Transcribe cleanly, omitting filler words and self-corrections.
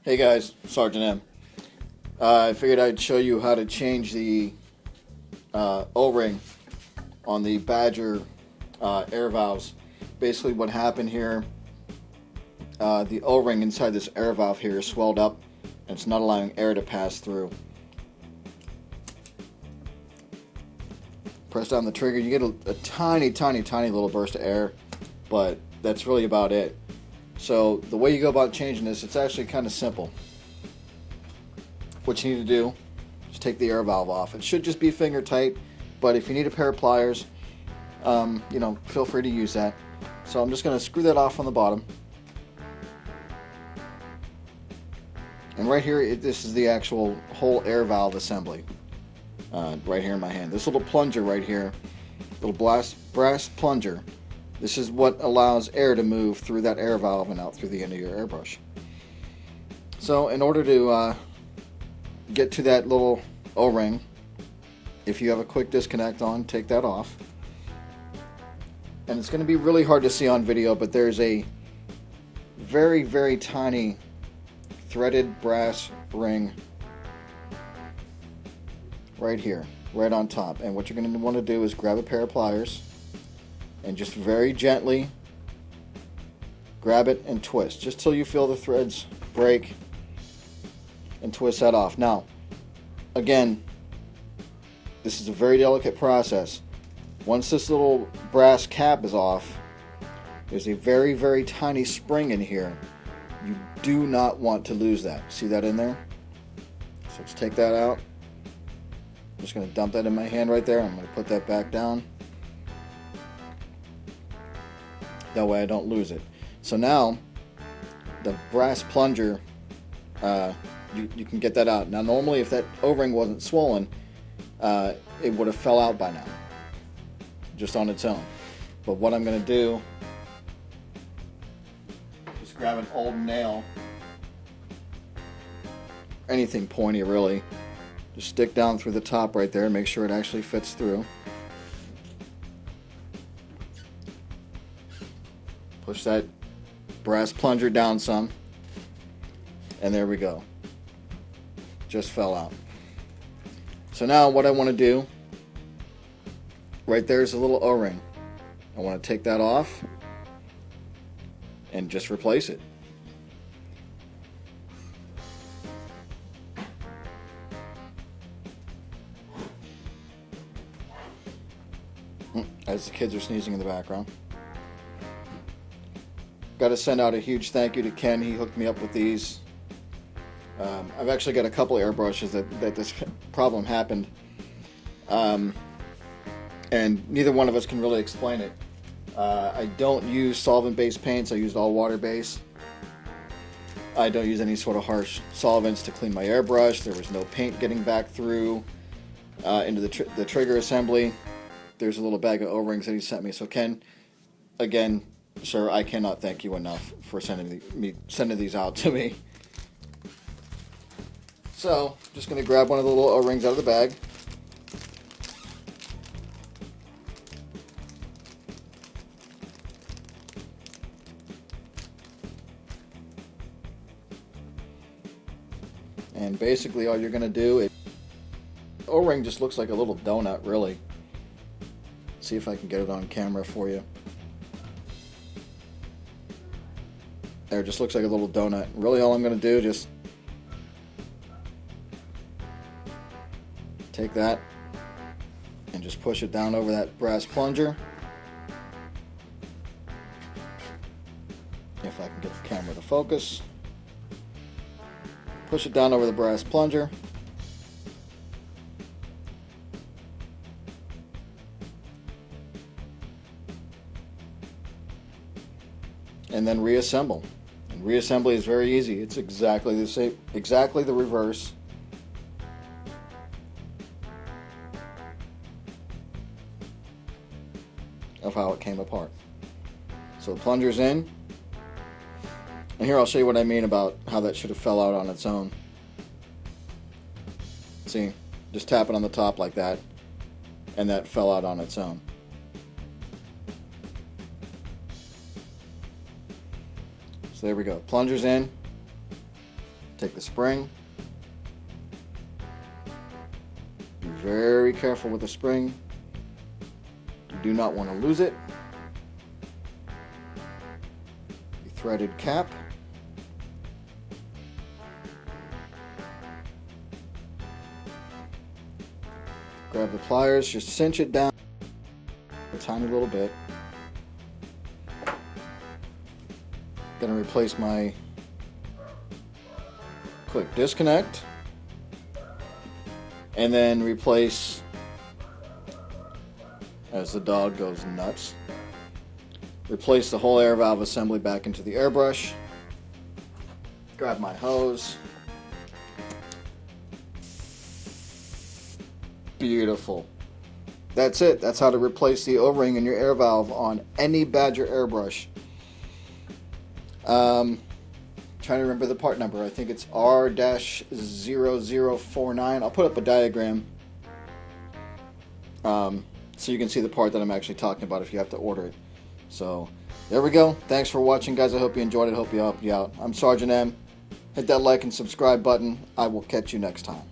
Hey guys, Sergeant M. I figured I'd show you how to change the O-ring on the Badger air valves. Basically what happened here, the O-ring inside this air valve here is swelled up and it's not allowing air to pass through. Press down the trigger, you get a tiny little burst of air, but that's really about it. So the way you go about changing this, it's actually kind of simple. What you need to do is take the air valve off. It should just be finger tight, but if you need a pair of pliers, feel free to use that. So I'm just going to screw that off on the bottom. And right here, this is the actual whole air valve assembly. Right here in my hand. This little plunger right here, little brass plunger. This is what allows air to move through that air valve and out through the end of your airbrush. So in order to get to that little O-ring, if you have a quick disconnect on, take that off. And it's going to be really hard to see on video, but there's a very tiny threaded brass ring right here, right on top. And what you're going to want to do is grab a pair of pliers and just very gently grab it and twist, just till you feel the threads break, and twist that off. Now, again, this is a very delicate process. Once this little brass cap is off, there's a very tiny spring in here. You do not want to lose that. See that in there? So let's take that out. I'm just going to dump that in my hand right there. I'm going to put that back down. That way I don't lose it. So now, the brass plunger, you can get that out. Now normally if that O-ring wasn't swollen, it would have fell out by now, just on its own. But what I'm going to do, just grab an old nail, anything pointy really, just stick down through the top right there and make sure it actually fits through. Push that brass plunger down some, and there we go. Just fell out. So now what I want to do, right there's a little O-ring. I want to take that off and just replace it. As the kids are sneezing in the background. Got to send out a huge thank you to Ken. He hooked me up with these. I've actually got a couple airbrushes that this problem happened, and neither one of us can really explain it. I don't use solvent-based paints. I used all water-based. I don't use any sort of harsh solvents to clean my airbrush. There was no paint getting back through into the trigger assembly. There's a little bag of O-rings that he sent me. So Ken, again, sir, I cannot thank you enough for sending these out to me. So, just going to grab one of the little O-rings out of the bag. And basically all you're going to do is, O-ring just looks like a little donut really. See if I can get it on camera for you. There, it just looks like a little donut. Really all I'm going to do, just take that and just push it down over that brass plunger. If I can get the camera to focus. Push it down over the brass plunger. And then reassemble. And reassembly is very easy. It's exactly the same, exactly the reverse. Of how it came apart. So the plunger's in. And here I'll show you what I mean about how that should have fell out on its own. See, just tap it on the top like that, and that fell out on its own. So there we go. Plunger's in. Take the spring. Be very careful with the spring. You do not want to lose it. The threaded cap. Grab the pliers, just cinch it down a tiny little bit. Gonna replace my quick disconnect, and then replace, as the dog goes nuts, replace the whole air valve assembly back into the airbrush. Grab my hose. Beautiful. That's it. That's how to replace the O-ring in your air valve on any Badger airbrush. Trying to remember the part number. I think it's R-0049. I'll put up a diagram so you can see the part that I'm actually talking about if you have to order it. So there we go. Thanks for watching, guys. I hope you enjoyed it. I hope you helped you out. I'm Sergeant M. Hit that like and subscribe button. I will catch you next time.